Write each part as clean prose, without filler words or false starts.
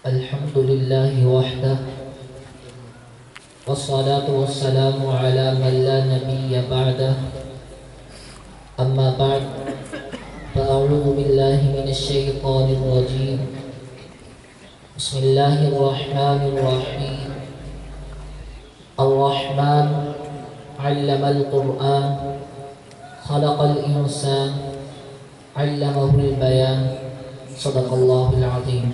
الحمد لله وحده والصلاة والسلام على من لا نبي بعده أما بعد فأعوذ بالله من الشيطان الرجيم بسم الله الرحمن الرحيم الرحمن علم القرآن خلق الإنسان علمه البيان صدق اللہ العظیم۔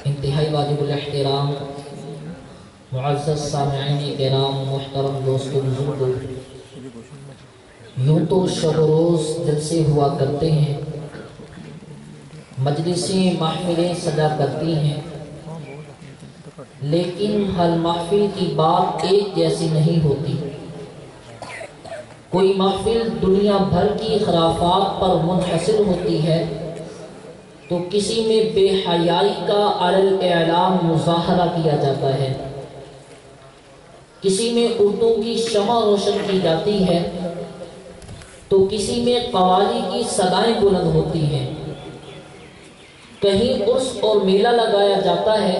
انتہائی واجب الاحترام معزز سامعین کرام، محترم دوستو بزرگو، یوں تو شب و روز جلسے ہوا کرتے ہیں، مجلسیں محفلیں سجا کرتی ہیں، لیکن ہر محفل کی بات ایک جیسی نہیں ہوتی۔ کوئی محفل دنیا بھر کی خرافات پر منحصر ہوتی ہے تو کسی میں بے حیائی کا علی الاعلام مظاہرہ کیا جاتا ہے، کسی میں اردو کی شمع روشن کی جاتی ہے تو کسی میں قوالی کی صدائیں بلند ہوتی ہیں، کہیں عرس اور میلہ لگایا جاتا ہے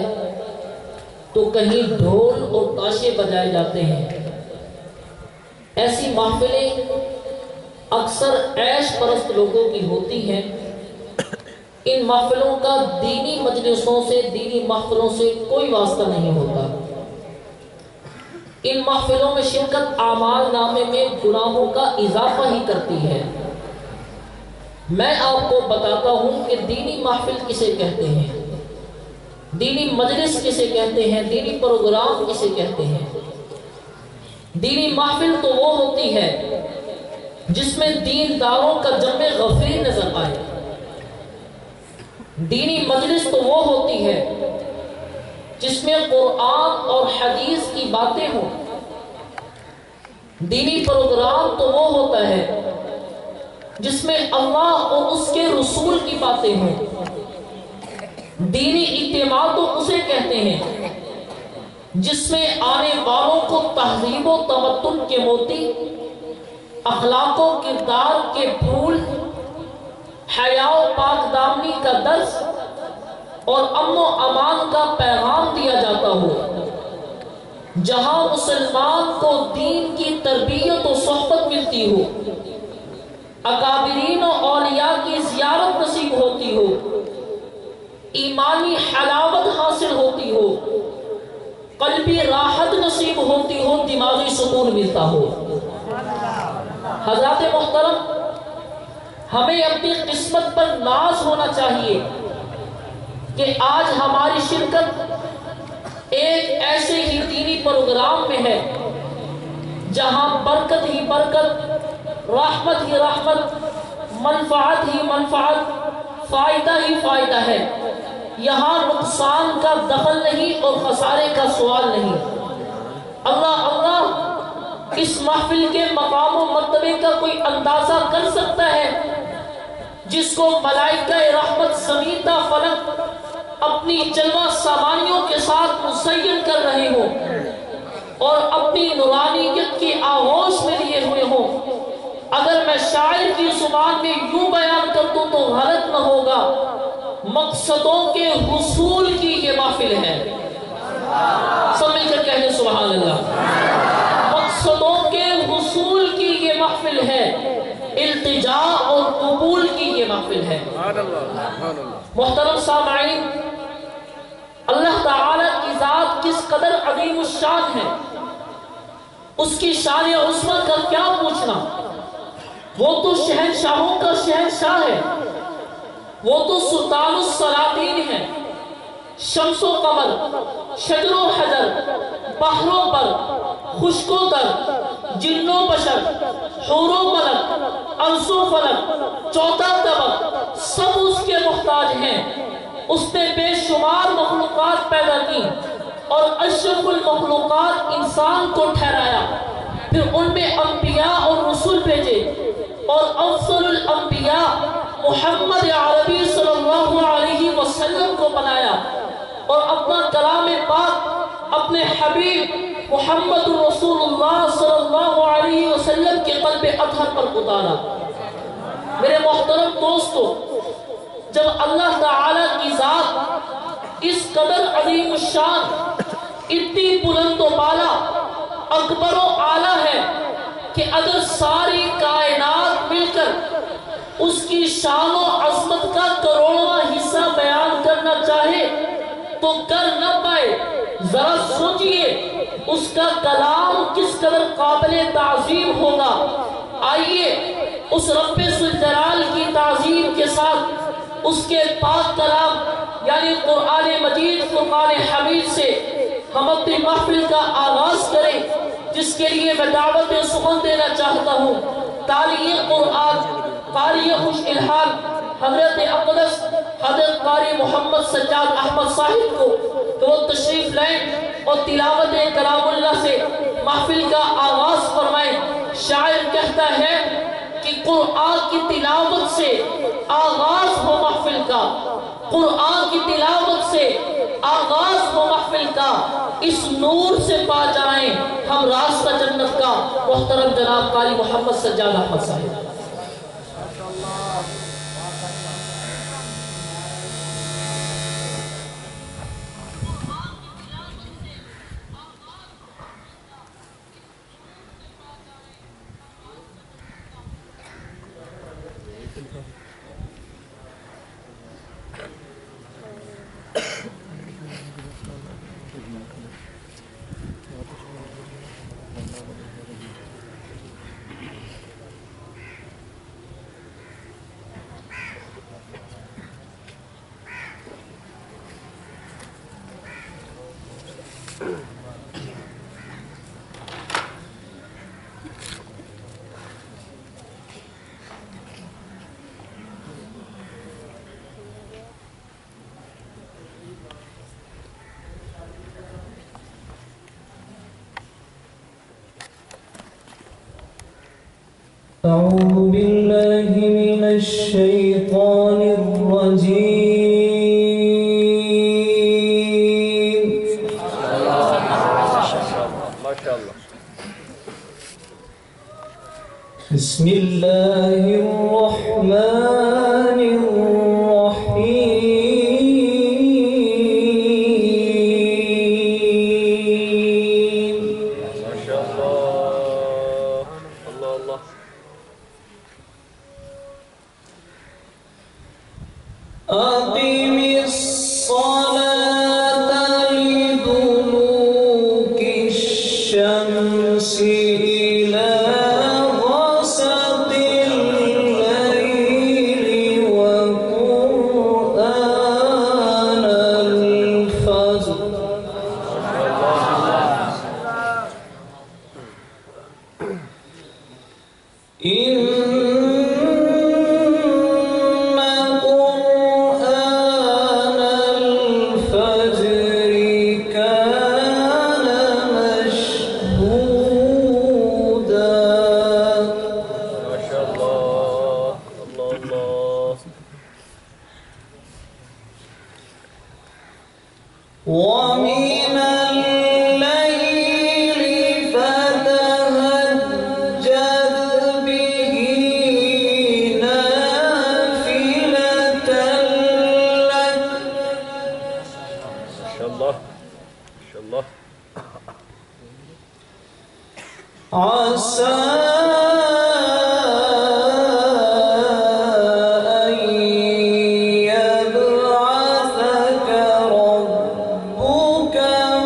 تو کہیں ڈھول اور تاشے بجائے جاتے ہیں۔ ایسی محفلیں اکثر عیش پرست لوگوں کی ہوتی ہیں۔ ان محفلوں کا دینی مجلسوں سے، دینی محفلوں سے کوئی واسطہ نہیں ہوتا۔ ان محفلوں میں شرکت اعمال نامے میں گناہوں کا اضافہ ہی کرتی ہے۔ میں آپ کو بتاتا ہوں کہ دینی محفل کسے کہتے ہیں، دینی مجلس کسے کہتے ہیں، دینی پروگرام کسے کہتے ہیں۔ دینی محفل تو وہ ہوتی ہے جس میں دینداروں کا جمع غفیر نظر آئے۔ دینی مجلس تو وہ ہوتی ہے جس میں قرآن اور حدیث کی باتیں ہوں۔ دینی پروگرام تو وہ ہوتا ہے جس میں اللہ اور اس کے رسول کی باتیں ہوں۔ دینی اجتماع تو اسے کہتے ہیں جس میں آنے والوں کو تہذیب و تمدن کے موتی، اخلاق و کردار کے پھول، حیا و پاک دامنی کا درس اور امن و امان کا پیغام دیا جاتا ہو، جہاں مسلمان کو دین کی تربیت و صحبت ملتی ہو، اکابرین و اولیاء کی زیارت نصیب ہوتی ہو، ایمانی حلاوت حاصل ہوتی ہو، قلبی راحت نصیب ہوتی ہو، دماغی سکون ملتا ہو۔ حضرات محترم، ہمیں اپنی قسمت پر ناز ہونا چاہیے کہ آج ہماری شرکت ایک ایسے ہی دینی پروگرام میں ہے جہاں برکت ہی برکت، رحمت ہی رحمت، منفعت ہی منفعت، فائدہ ہی فائدہ ہے۔ یہاں نقصان کا دخل نہیں اور خسارے کا سوال نہیں۔ اللہ اللہ، اس محفل کے مقام و مرتبے کا کوئی اندازہ کر سکتا ہے جس کو ملائکہ رحمت زمین تا فلک اپنی جلوہ سامانیوں کے ساتھ مزین کر رہے ہوں اور اپنی نورانیت کی آغوش میں لیے ہوئے ہوں؟ اگر میں شاعر کی زبان میں یوں بیان کر دوں تو غلط نہ ہوگا، مقصدوں کے حصول کی یہ محفل ہے۔ سب مل کر کہنے سبحان اللہ۔ مقصدوں کے حصول کی یہ محفل ہے، التجاء اور قبول کی یہ محفل ہے۔ محترم سامعین، اللہ تعالیٰ کی ذات کس قدر عظیم الشان ہے، اس کی شان عظمت کا کیا پوچھنا۔ وہ تو شہنشاہوں کا شہنشاہ ہے، وہ تو سلطان السلاطین ہے۔ شمس و قمر، شجر و حجر، بحر و بر، خشک و تر، جن و بشر، حور و ملک، عرض و فلک، چوتھا طبق، سب اس کے محتاج ہیں۔ اس نے بے شمار مخلوقات پیدا کی اور اشرف المخلوقات انسان کو ٹھہرایا، پھر ان میں انبیاء اور رسول بھیجے اور افضل الانبیاء محمد عربی صلی اللہ علیہ وسلم کو بنایا اور اپنا کلام پاک اپنے حبیب محمد رسول اللہ صلی اللہ علیہ وسلم کے قلب اطہر پر اتارا۔ میرے محترم دوستو، जब अल्लाह ताला की जात इस कदर अजीम शान, इतनी बुलंद व बाला, अकबर व आला है कि अगर सारी कायनात मिलकर उसकी शान व अजमत का करोड़वां हिस्सा बयान करना चाहे तो कर न पाए। जरा सोचिए उसका कलाम किस कदर काबिल ताज़ीम होगा। आइए उस रब्बे जुल जलाल की ताज़ीम के साथ उसके पाक कलाम यानी कुरान मजीद फुरकान हमीद से हम अपनी महफिल का आगाज करें, जिसके लिए मैं दावत सुखन देना चाहता हूँ। तालिए कुरान कारी खुश इल्हाम हजरत अक़दस हजरत कारी मोहम्मद सज्जाद अहमद साहिब को तो वो तशरीफ लाएं और तिलावत कलामुल्लाह से महफिल का आगाज फरमाएं। शायर कहता है कि कुरान की तिलावत से आगाज हो महफिल का, कुरान की तिलावत से आगाज हो महफिल का, इस नूर से पा जाएं हम रास्ता जन्नत का। मोहतरम जनाब कारी मोहम्मद सज्जाद अहमद साहिब। أعوذ بالله من الشيطان الرجيم. بسم الله الرحمن الرحيم. ما شاء الله. الله الله. أقم الصلاة لدلوك الشمس إلى غسق الليل وقرآن الفجر إن قرآن الفجر كان مشهودا. ما شاء الله. الله الله. ومن الليل فتهجد به نافلة لك ما شاء الله. ما شاء الله. عسى أن يبعثك ربك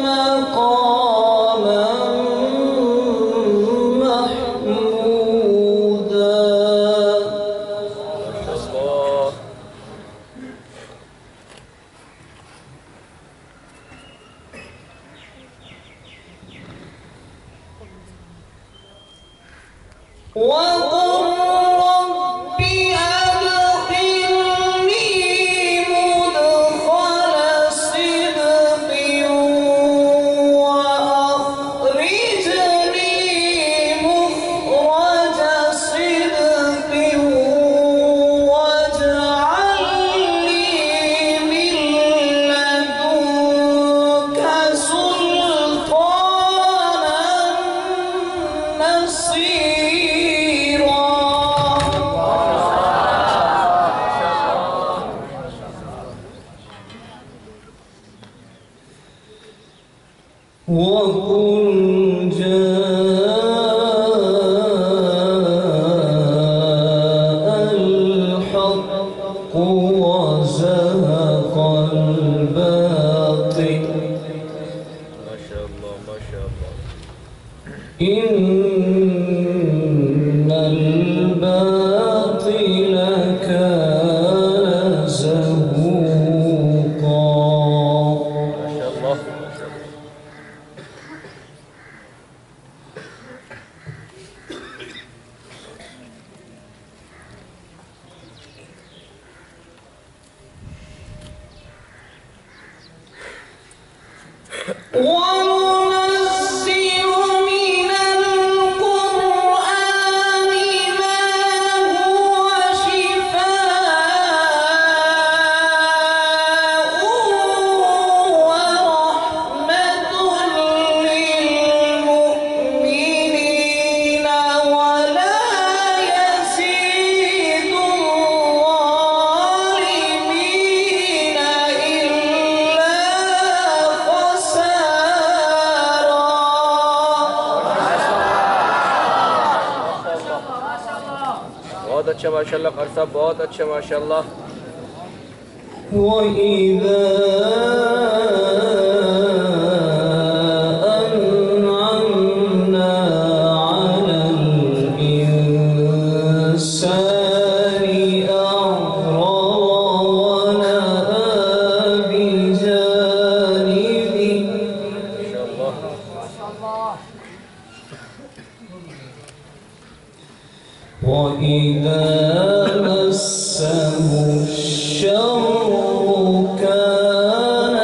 مقاما محمودا. ما شاء الله. وقل رب أدخلني مدخل صدق وأخرجني مخرج صدق واجعل لي من لدنك سلطانا نصيرا. وقل جاء الحق وزهق الباطل ما شاء الله ما شاء الله. إن الباطل كان زهوقا. ما شاء الله. وننزل من القرآن ما هو شفاء ورحمة للمؤمنين ولا يزيد الظالمين إلا خسارا. बहुत अच्छा माशाल्लाह कार साहब, बहुत अच्छा माशाल्लाह. وإذا أنعمنا على الإنسان أعرض ونأى بجانبه. ما شاء الله. وإذا مسه الشر كان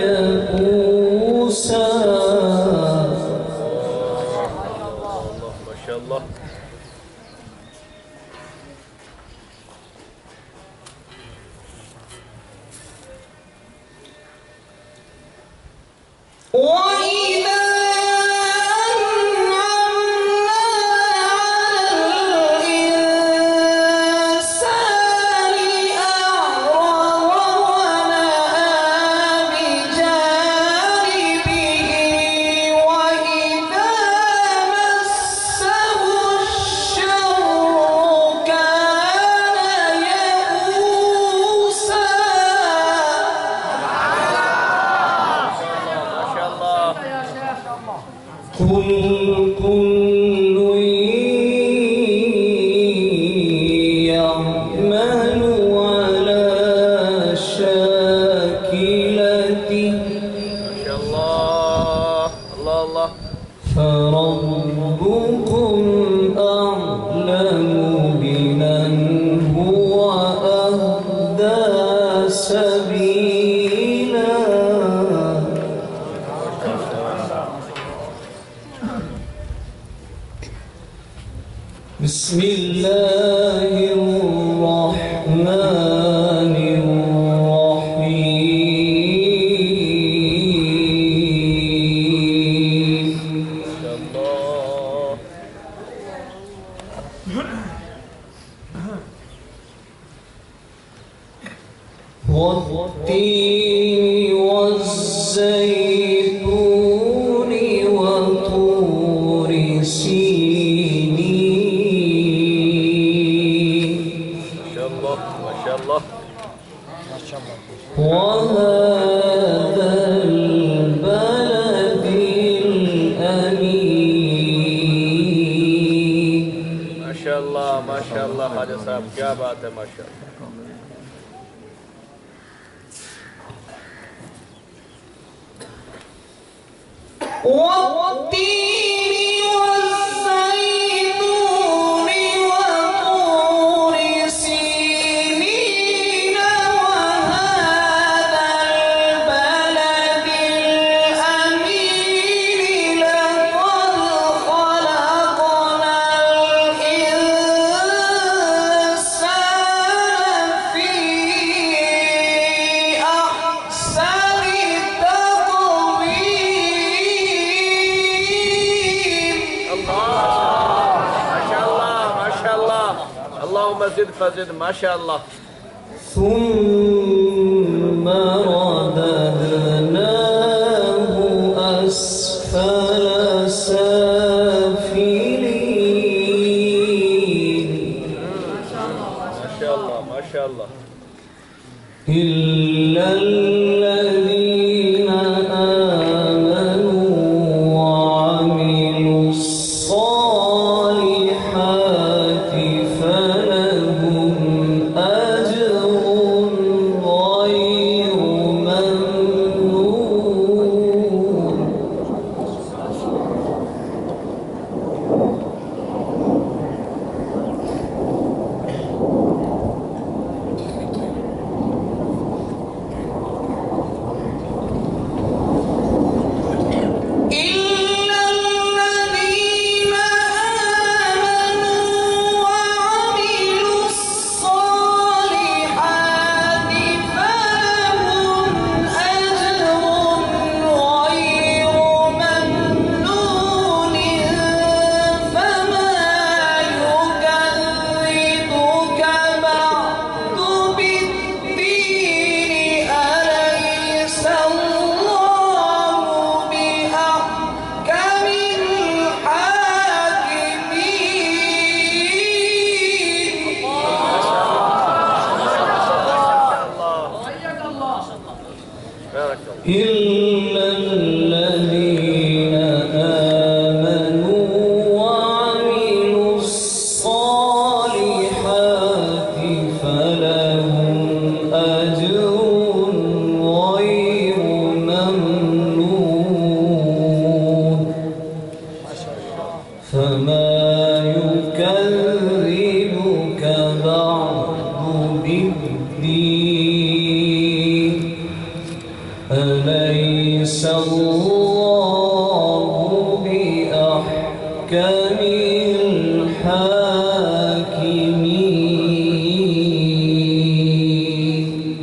يئوسا. ما شاء الله. وإذا أنعمنا على الإنسان أعرض ونأى بجانبه. وإذا مسه الشر كان يئوسا. ما شاء الله. قل كل يعمل على شاكلته ما شاء الله. الله الله. فربكم أعلم بمن هو أهدى سبيلا. بسم الله الرحمن الرحيم. ما شاء الله. والتين والزيتون وطور سينين ما شاء الله. ما شاء الله. وهذا البلد الأمين. ما شاء الله. ما شاء الله ख्वाजा साहब, क्या बात है माशाल्लाह. والتين والزيتون وطور سينين وهذا البلد الأمين. لقد خلقنا الإنسان في أحسن تقويم. اللهم زد فزد. ما شاء الله. ثم رددناه أسفل إلا الذين آمنوا وعملوا الصالحات فلهم أجر غير ممنون. إلا الذين آمنوا وعملوا الصالحات فلهم أجر غير ممنون. فما يكذبك بعد بالدين أليس الله بأحكم الحاكمين.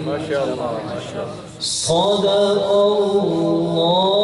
ما شاء الله ما شاء الله. صدق الله